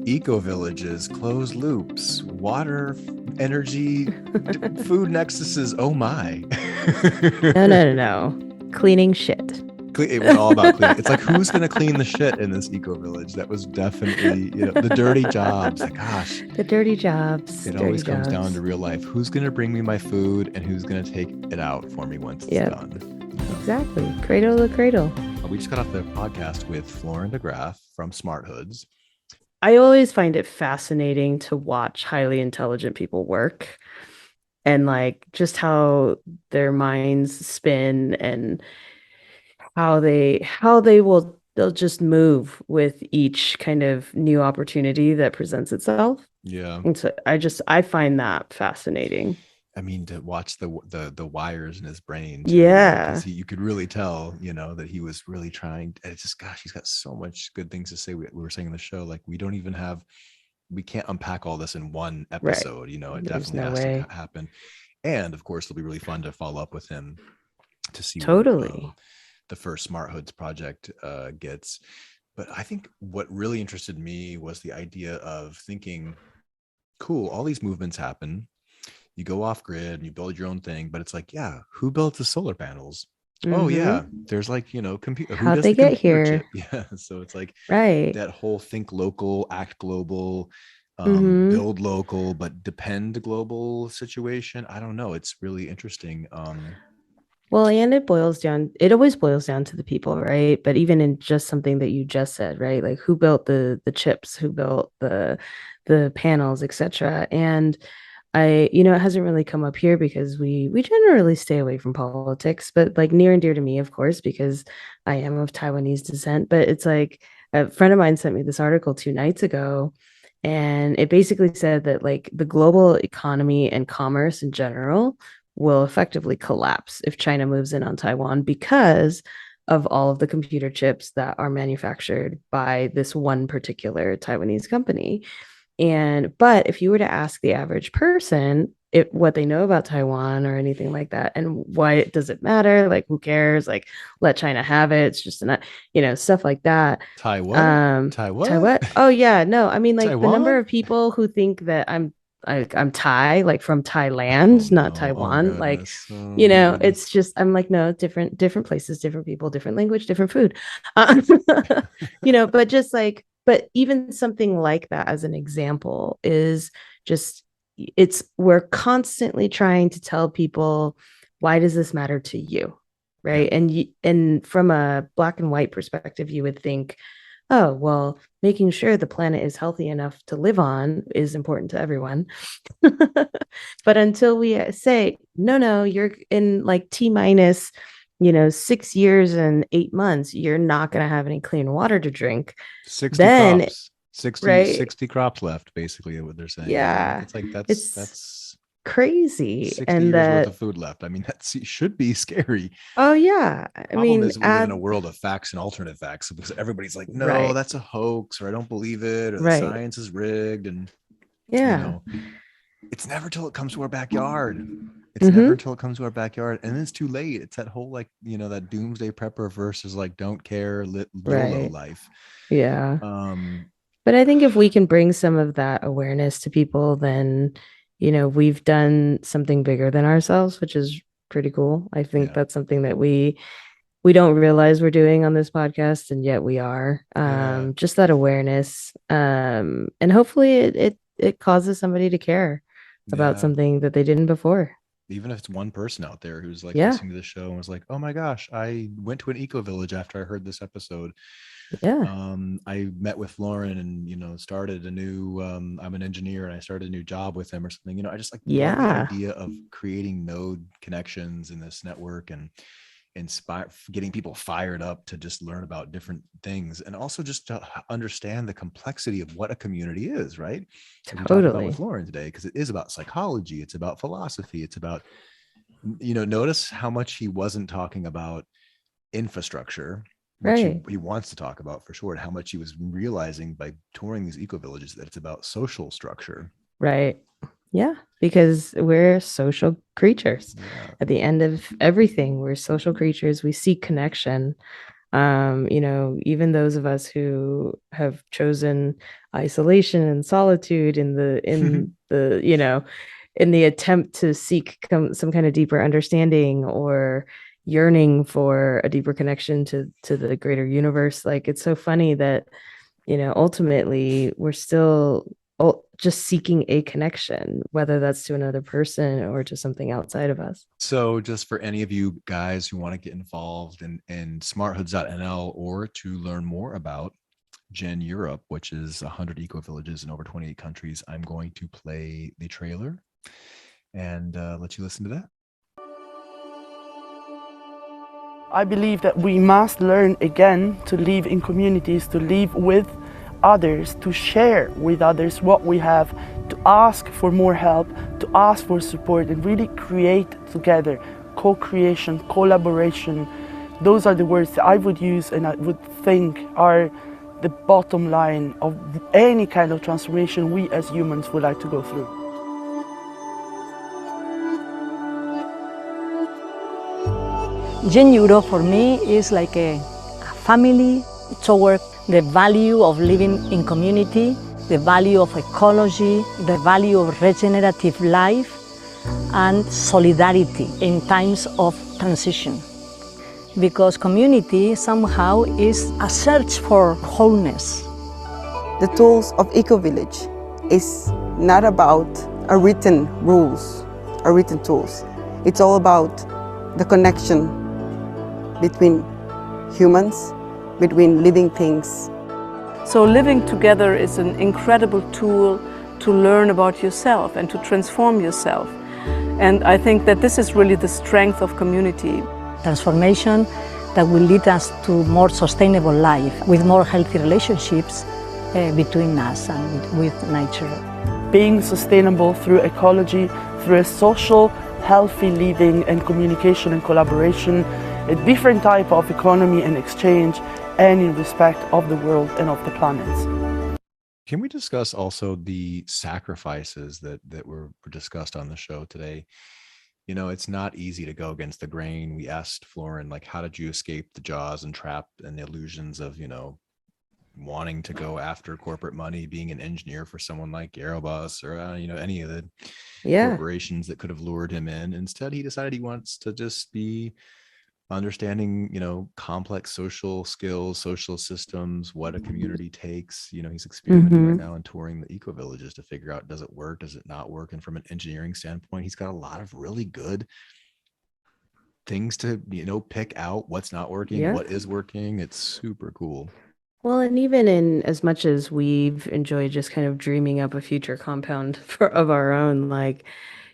Eco villages, closed loops, water, energy, food nexuses. Oh my. No, no, no, no. Cleaning shit. It was all about cleaning. It's like, who's going to clean the shit in this eco village? That was definitely, the dirty jobs. Like, gosh, The dirty jobs, it dirty always comes down to jobs. real life. Who's going to bring me my food and who's going to take it out for me once it's Yep, done? exactly. Cradle to cradle. We just got off the podcast with Florin DeGraff from Smart Hoods. I always find it fascinating to watch highly intelligent people work and like just how their minds spin and how they'll just move with each kind of new opportunity that presents itself. Yeah. And so I find that fascinating. I mean, to watch the wires in his brain too, because Yeah. you could really tell, that he was really trying. And it's just, gosh, he's got so much good things to say. We were saying in the show, like, we can't unpack all this in one Right. episode. It There's definitely no has to way. happen. And of course, it'll be really fun to follow up with him to see where Totally. the first Smart Hoods project gets. But I think what really interested me was the idea of thinking, cool, all these movements happen, you go off grid and you build your own thing, but it's like, yeah, who built the solar panels? Oh yeah, Mm-hmm. there's like, computer, who How'd does they the get computer here? chip? Yeah. So it's like Right. that whole think local, act global, Mm-hmm. build local but depend global situation. I don't know, it's really interesting. Well, and it always boils down to the people, right? But even in just something that you just said, right? Like who built the chips, who built the panels, etc. And it hasn't really come up here because we generally stay away from politics, but like near and dear to me, of course, because I am of Taiwanese descent. But it's like a friend of mine sent me this article 2 nights ago, and it basically said that like the global economy and commerce in general will effectively collapse if China moves in on Taiwan because of all of the computer chips that are manufactured by this one particular Taiwanese company. But if you were to ask the average person what they know about Taiwan or anything like that, and why does it matter? Like, who cares? Like, let China have it. It's just stuff like that. Tai what? Tai what? Taiwan. Oh yeah, no, I mean like the number Taiwan? of people who think that I'm Thai, like from Oh Thailand, not no, oh Taiwan. Like, goodness, oh my it's goodness. just I'm like, no, different places, different people, different language, different food. But just like, but even something like that as an example is just we're constantly trying to tell people, why does this matter to you? Yeah. Right. And from a black and white perspective, you would think, oh, well, making sure the planet is healthy enough to live on is important to everyone. But until we say, no, no, you're in like T minus, 6 years and 8 months, you're not going to have any clean water to drink. 60 Then, crops, 60 right. 60 crops left, basically what they're saying. Yeah. It's like, that's It's that's crazy. 60 And years worth of food left. I mean, that should be scary. oh, yeah. I Problem mean, is, we live in a world of facts and alternate facts, because everybody's like, no, right. that's a hoax, or I don't believe it, or the Right. science is rigged. And you Yeah. know it's never till it comes to our backyard. It's never Mm-hmm. until it comes to our backyard, and then it's too late. It's that whole, like, that doomsday prepper versus like don't care YOLO Right. life. Yeah. um But I think if we can bring some of that awareness to people, then, we've done something bigger than ourselves, which is pretty cool. I think yeah, that's something that we don't realize we're doing on this podcast, and yet we are. yeah, Just that awareness. And hopefully it causes somebody to care about yeah. something that they didn't before. Even if it's one person out there who's like Yeah. listening to the show and was like, oh my gosh, I went to an eco village after I heard this episode. Yeah. I met with Lauren and, started a new, I'm an engineer and I started a new job with him or something. I just like love the Yeah. idea of creating node connections in this network and inspire, getting people fired up to just learn about different things, and also just to understand the complexity of what a community is, right? As we talked about with Totally. Lauren today, because it is about psychology, it's about philosophy, it's about, notice how much he wasn't talking about infrastructure, which he, Right. he wants to talk about for sure, and how much he was realizing by touring these eco villages that it's about social structure. Right. Yeah, because we're social creatures. Yeah. At the end of everything, we're social creatures. We seek connection. Even those of us who have chosen isolation and solitude in the attempt to seek some kind of deeper understanding or yearning for a deeper connection to the greater universe. Like it's so funny that ultimately we're still just seeking a connection, whether that's to another person or to something outside of us. So, just for any of you guys who want to get involved in smarthoods.nl or to learn more about Gen Europe, which is 100 eco villages in over 28 countries, I'm going to play the trailer and let you listen to that. I believe that we must learn again to live in communities, to live with others, to share with others what we have, to ask for more help, to ask for support, and really create together. Co-creation, collaboration, those are the words that I would use and I would think are the bottom line of any kind of transformation we as humans would like to go through. Gen Euro for me is like a family toward the value of living in community, the value of ecology, the value of regenerative life, and solidarity in times of transition. Because community somehow is a search for wholeness. The tools of Eco-Village is not about a written rules, or written tools. It's all about the connection between humans, between living things. So living together is an incredible tool to learn about yourself and to transform yourself. And I think that this is really the strength of community. Transformation that will lead us to more sustainable life with more healthy relationships between us and with nature. Being sustainable through ecology, through a social, healthy living and communication and collaboration, a different type of economy and exchange, and in respect of the world and of the planet. Can we discuss also the sacrifices that were discussed on the show today? It's not easy to go against the grain. We asked Florin, like, how did you escape the jaws and trap and the illusions of, wanting to go after corporate money, being an engineer for someone like Airbus or, any of the corporations that could have lured him in. Instead, he decided he wants to just be understanding, complex social skills, social systems, what a community takes. He's experimenting right now and touring the eco villages to figure out, does it work? Does it not work? And from an engineering standpoint, he's got a lot of really good things to, pick out what's not working, what is working. It's super cool. Well, and even in as much as we've enjoyed just kind of dreaming up a future compound of our own, like,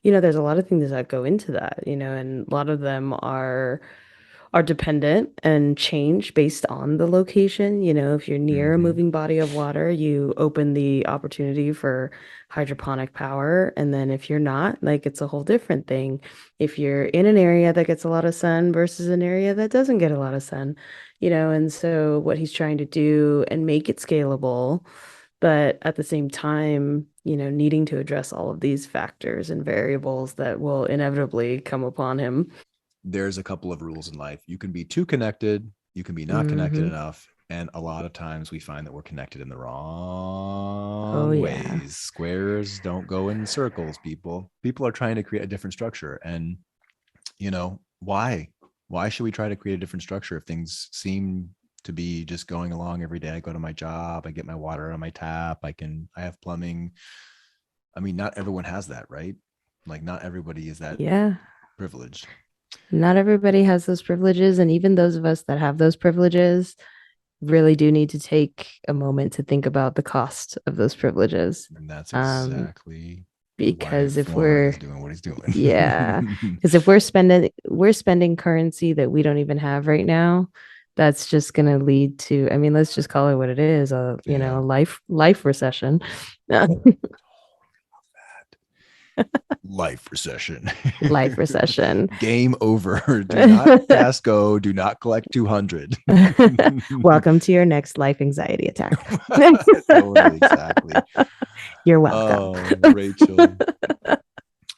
there's a lot of things that go into that, and a lot of them are dependent and change based on the location. If you're near a moving body of water, you open the opportunity for hydroponic power. And then if you're not, like, it's a whole different thing. If you're in an area that gets a lot of sun versus an area that doesn't get a lot of sun, and so what he's trying to do and make it scalable, but at the same time, needing to address all of these factors and variables that will inevitably come upon him. There's a couple of rules in life. You can be too connected, you can be not connected enough, and a lot of times we find that we're connected in the wrong ways. Squares don't go in circles. People are trying to create a different structure, and why should we try to create a different structure if things seem to be just going along every day? I go to my job, I get my water on my tap, I have plumbing. I mean, not everyone has that, right? Like, not everybody is that privileged. Not everybody has those privileges. And even those of us that have those privileges really do need to take a moment to think about the cost of those privileges. And that's exactly because if we're doing what he's doing. Because if we're spending currency that we don't even have right now, that's just going to lead to, I mean, let's just call it what it is, a life recession. Life recession. Life recession. Game over. Do not pass go. Do not collect 200. Welcome to your next life anxiety attack. Totally, exactly. You're welcome. Oh, Rachel.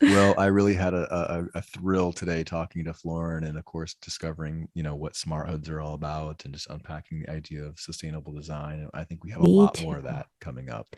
Well, I really had a thrill today talking to Florin, and of course discovering, what smart hoods are all about and just unpacking the idea of sustainable design. I think we have a Me lot more of too. that coming up.